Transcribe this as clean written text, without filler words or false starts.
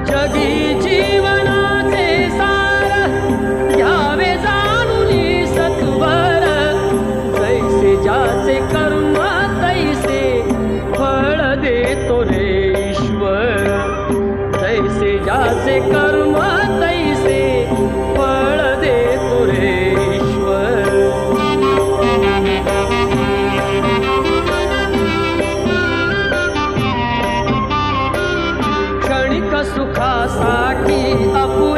जगी जीवनाचे सार घ्यावे जाणूनी सत्वर, जैसे ज्याचे कर्म तैसे फळ देतो रे ईश्वर, जैसे ज्याचे कर्म तैसे फळ देतो रे ईश्वर. क्षणिक सुखासाठी अपुरी